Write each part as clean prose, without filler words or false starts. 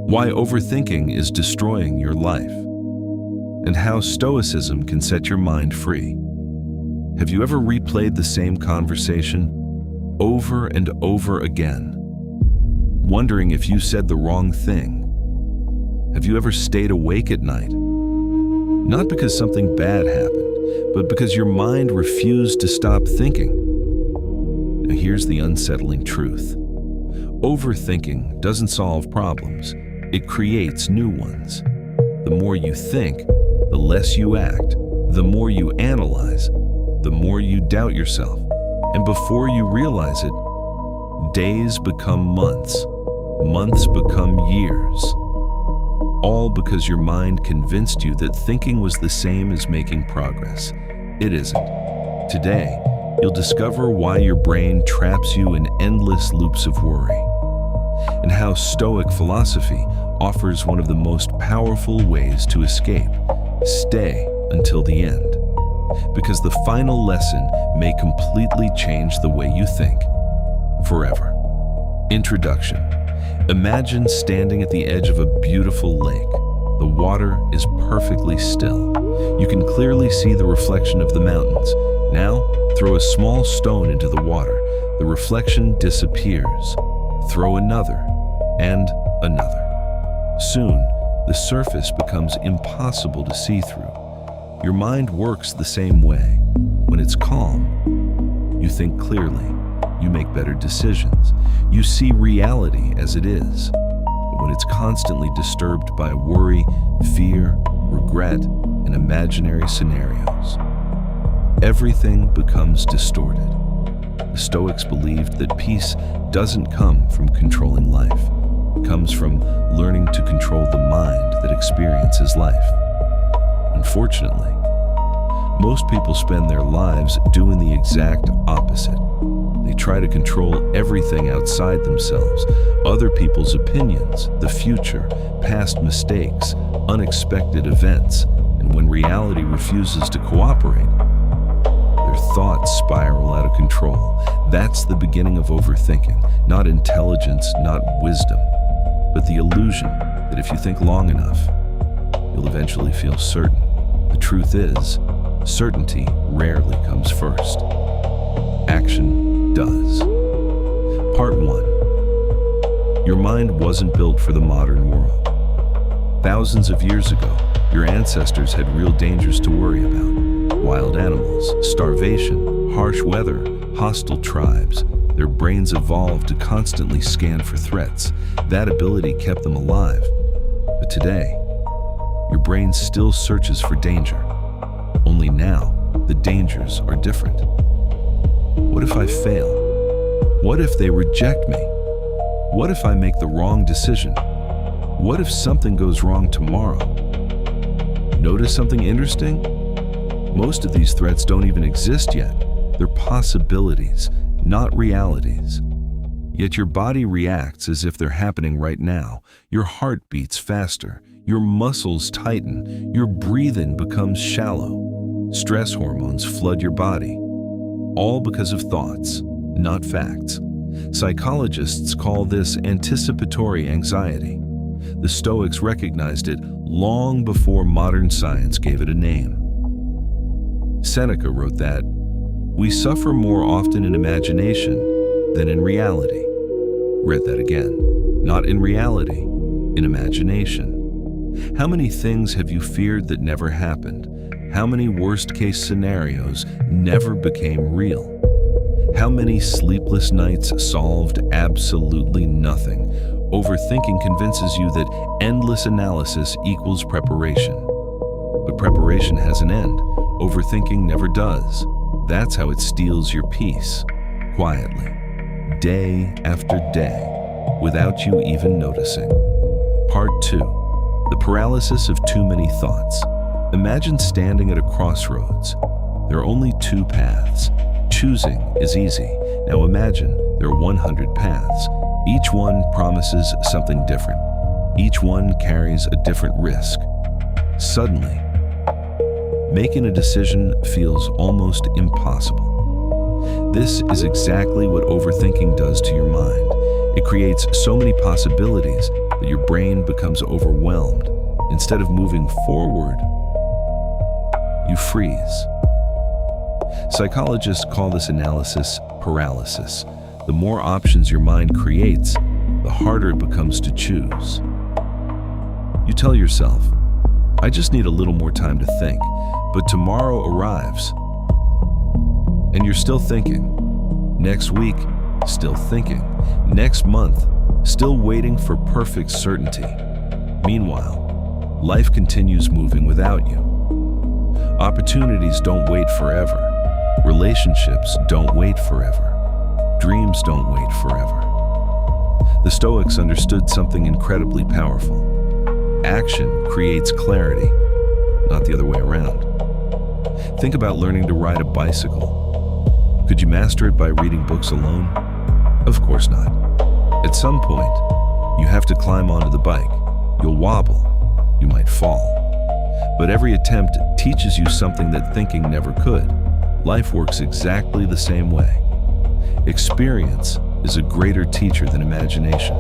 why overthinking is destroying your life, and how Stoicism can set your mind free. Have you ever replayed the same conversation over and over again, wondering if you said the wrong thing? Have you ever stayed awake at night? Not because something bad happened, but because your mind refused to stop thinking. Now here's the unsettling truth. Overthinking doesn't solve problems. It creates new ones. The more you think, the less you act. The more you analyze, the more you doubt yourself. And before you realize it, days become months, months become years. All because your mind convinced you that thinking was the same as making progress. It isn't. Today, you'll discover why your brain traps you in endless loops of worry, and how Stoic philosophy offers one of the most powerful ways to escape. Stay until the end, because the final lesson may completely change the way you think forever. Introduction. Imagine standing at the edge of a beautiful lake. The water is perfectly still. You can clearly see the reflection of the mountains. Now, throw a small stone into the water. The reflection disappears. Throw another, and another. Soon, the surface becomes impossible to see through. Your mind works the same way. When it's calm, you think clearly. You make better decisions. You see reality as it is. But when it's constantly disturbed by worry, fear, regret, and imaginary scenarios, everything becomes distorted. The Stoics believed that peace doesn't come from controlling life. It comes from learning to control the mind that experiences life. Unfortunately, most people spend their lives doing the exact opposite. They try to control everything outside themselves, other people's opinions, the future, past mistakes, unexpected events, and when reality refuses to cooperate, their thoughts spiral out of control. That's the beginning of overthinking, not intelligence, not wisdom, but the illusion that if you think long enough, you'll eventually feel certain. The truth is, certainty rarely comes first. Action does. Part 1. Your mind wasn't built for the modern world. Thousands of years ago, your ancestors had real dangers to worry about. Wild animals, starvation, harsh weather, hostile tribes. Their brains evolved to constantly scan for threats. That ability kept them alive. But today, your brain still searches for danger. Only now, the dangers are different. What if I fail? What if they reject me? What if I make the wrong decision? What if something goes wrong tomorrow? Notice something interesting? Most of these threats don't even exist yet. They're possibilities, not realities. Yet your body reacts as if they're happening right now. Your heart beats faster. Your muscles tighten. Your breathing becomes shallow. Stress hormones flood your body. All because of thoughts, not facts. Psychologists call this anticipatory anxiety. The Stoics recognized it long before modern science gave it a name. Seneca wrote that, "We suffer more often in imagination than in reality." Read that again. Not in reality, in imagination. How many things have you feared that never happened? How many worst-case scenarios never became real? How many sleepless nights solved absolutely nothing? Overthinking convinces you that endless analysis equals preparation. But preparation has an end. Overthinking never does. That's how it steals your peace, quietly, day after day, without you even noticing. Part 2. The paralysis of too many thoughts. Imagine standing at a crossroads. There are only two paths. Choosing is easy. Now imagine there are 100 paths. Each one promises something different. Each one carries a different risk. Suddenly, making a decision feels almost impossible. This is exactly what overthinking does to your mind. It creates so many possibilities that your brain becomes overwhelmed. Instead of moving forward, you freeze. Psychologists call this analysis paralysis. The more options your mind creates, the harder it becomes to choose. You tell yourself, I just need a little more time to think, but tomorrow arrives, and you're still thinking. Next week, still thinking. Next month, still waiting for perfect certainty. Meanwhile, life continues moving without you. Opportunities don't wait forever. Relationships don't wait forever. Dreams don't wait forever. The Stoics understood something incredibly powerful. Action creates clarity, not the other way around. Think about learning to ride a bicycle. Could you master it by reading books alone? Of course not. At some point, you have to climb onto the bike. You'll wobble. You might fall. But every attempt teaches you something that thinking never could. Life works exactly the same way. Experience is a greater teacher than imagination.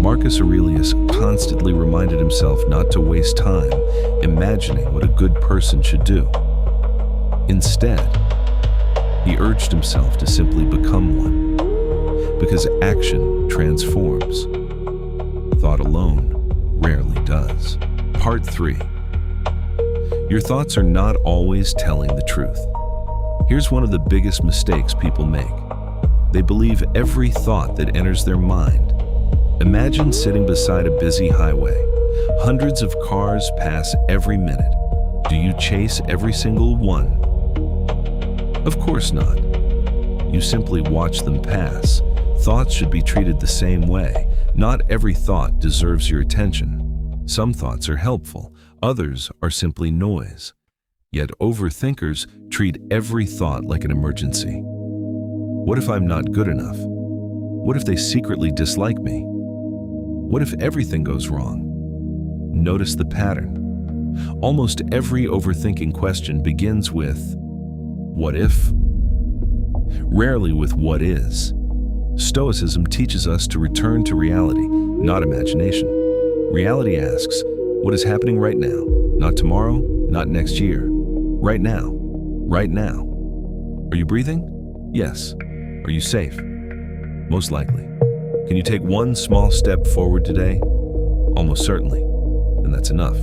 Marcus Aurelius constantly reminded himself not to waste time imagining what a good person should do. Instead, he urged himself to simply become one, because action transforms. Thought alone rarely does. Part 3. Your thoughts are not always telling the truth. Here's one of the biggest mistakes people make. They believe every thought that enters their mind. Imagine sitting beside a busy highway. Hundreds of cars pass every minute. Do you chase every single one? Of course not. You simply watch them pass. Thoughts should be treated the same way. Not every thought deserves your attention. Some thoughts are helpful, others are simply noise. Yet overthinkers treat every thought like an emergency. What if I'm not good enough? What if they secretly dislike me? What if everything goes wrong? Notice the pattern. Almost every overthinking question begins with, what if? Rarely with what is. Stoicism teaches us to return to reality, not imagination. Reality asks, what is happening right now? Not tomorrow, not next year. Right now. Right now. Are you breathing? Yes. Are you safe? Most likely. Can you take one small step forward today? Almost certainly. And that's enough.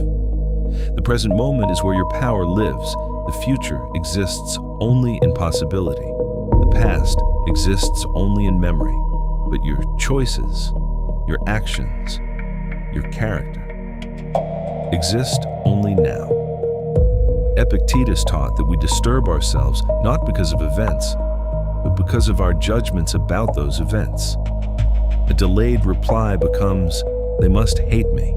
The present moment is where your power lives. The future exists only in possibility. The past exists only in memory. But your choices, your actions, your character exist only now. Epictetus taught that we disturb ourselves not because of events, but because of our judgments about those events. A delayed reply becomes, they must hate me.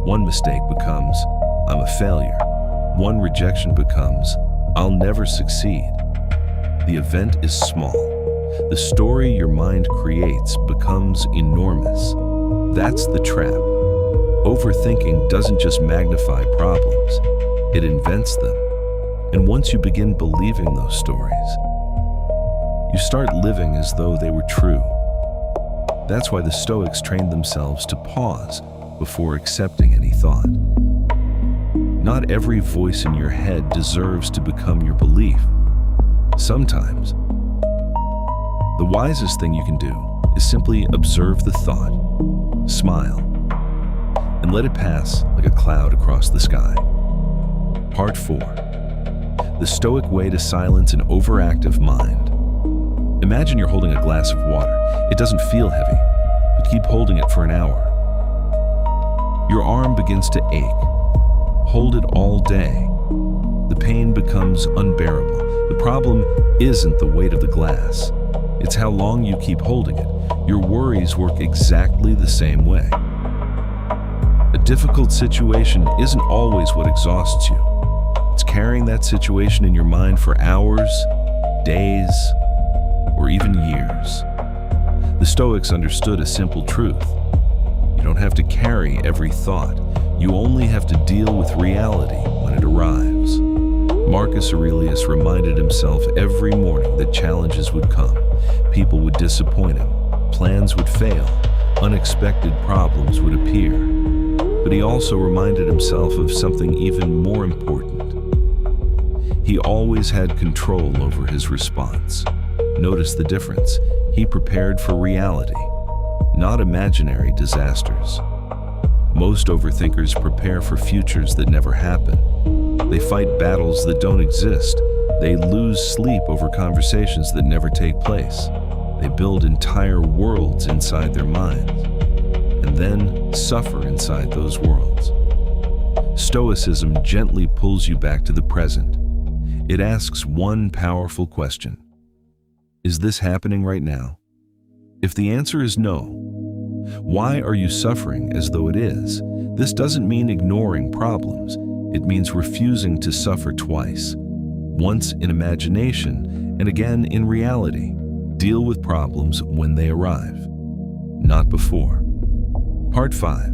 One mistake becomes, I'm a failure. One rejection becomes, I'll never succeed. The event is small. The story your mind creates becomes enormous. That's the trap. Overthinking doesn't just magnify problems, it invents them. And once you begin believing those stories, you start living as though they were true. That's why the Stoics trained themselves to pause before accepting any thought. Not every voice in your head deserves to become your belief. Sometimes, the wisest thing you can do is simply observe the thought, smile, and let it pass like a cloud across the sky. Part 4. The Stoic way to silence an overactive mind. Imagine you're holding a glass of water. It doesn't feel heavy, but keep holding it for an hour. Your arm begins to ache. Hold it all day. The pain becomes unbearable. The problem isn't the weight of the glass. It's how long you keep holding it. Your worries work exactly the same way. A difficult situation isn't always what exhausts you. It's carrying that situation in your mind for hours, days, or even years. The Stoics understood a simple truth. You don't have to carry every thought. You only have to deal with reality when it arrives. Marcus Aurelius reminded himself every morning that challenges would come. People would disappoint him. Plans would fail. unexpected problems would appear. But he also reminded himself of something even more important. He always had control over his response. Notice the difference. He prepared for reality, not imaginary disasters. Most overthinkers prepare for futures that never happen. They fight battles that don't exist. They lose sleep over conversations that never take place. They build entire worlds inside their minds, and then suffer inside those worlds. Stoicism gently pulls you back to the present. It asks one powerful question. Is this happening right now? If the answer is no, why are you suffering as though it is? This doesn't mean ignoring problems. It means refusing to suffer twice. Once in imagination and again in reality. Deal with problems when they arrive, not before. Part 5.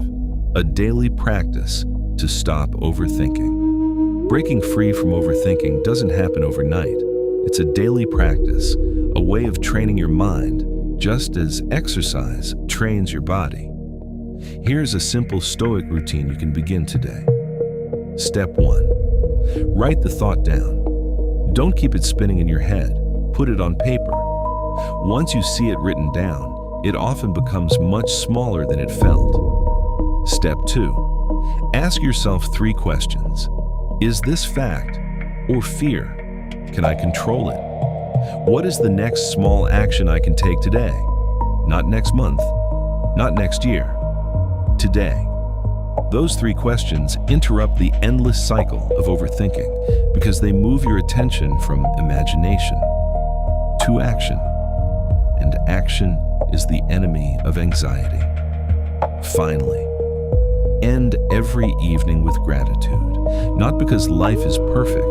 A daily practice to stop overthinking. Breaking free from overthinking doesn't happen overnight. It's a daily practice, a way of training your mind, just as exercise trains your body. Here's a simple Stoic routine you can begin today. Step 1. Write the thought down. Don't keep it spinning in your head. Put it on paper. Once you see it written down, it often becomes much smaller than it felt. Step 2. Ask yourself 3 questions. Is this fact or fear? Can I control it? What is the next small action I can take today? Not next month, not next year. Today. Those 3 questions interrupt the endless cycle of overthinking because they move your attention from imagination to action. And action is the enemy of anxiety. Finally, end every evening with gratitude, not because life is perfect,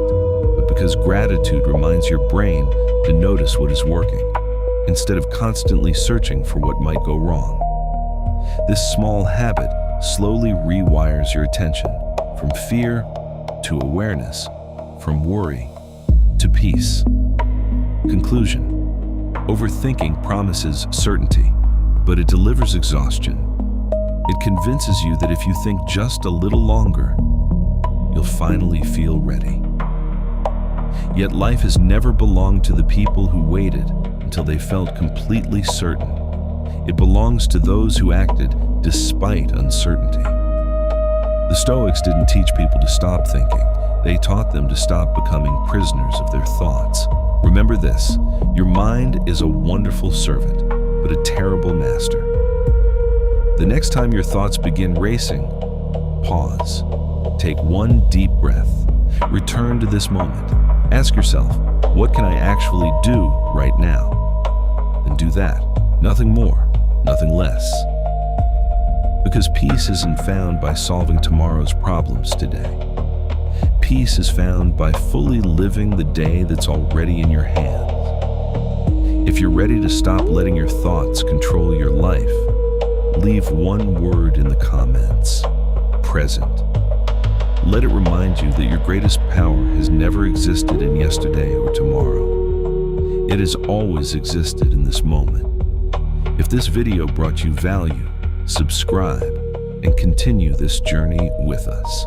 but because gratitude reminds your brain to notice what is working, instead of constantly searching for what might go wrong. This small habit slowly rewires your attention from fear to awareness, from worry to peace. Conclusion. Overthinking promises certainty, but it delivers exhaustion. It convinces you that if you think just a little longer, you'll finally feel ready. Yet life has never belonged to the people who waited until they felt completely certain. It belongs to those who acted despite uncertainty. The Stoics didn't teach people to stop thinking. They taught them to stop becoming prisoners of their thoughts. Remember this, your mind is a wonderful servant, but a terrible master. The next time your thoughts begin racing, pause. Take one deep breath. Return to this moment. Ask yourself, what can I actually do right now? Then do that. Nothing more, nothing less. Because peace isn't found by solving tomorrow's problems today. Peace is found by fully living the day that's already in your hands. If you're ready to stop letting your thoughts control your life, leave one word in the comments: present. Let it remind you that your greatest power has never existed in yesterday or tomorrow. It has always existed in this moment. If this video brought you value, subscribe and continue this journey with us.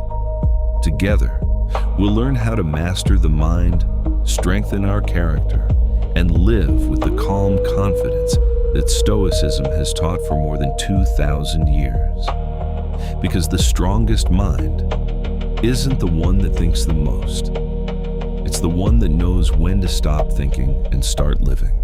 Together, we'll learn how to master the mind, strengthen our character, and live with the calm confidence that Stoicism has taught for more than 2,000 years. Because the strongest mind isn't the one that thinks the most. It's the one that knows when to stop thinking and start living.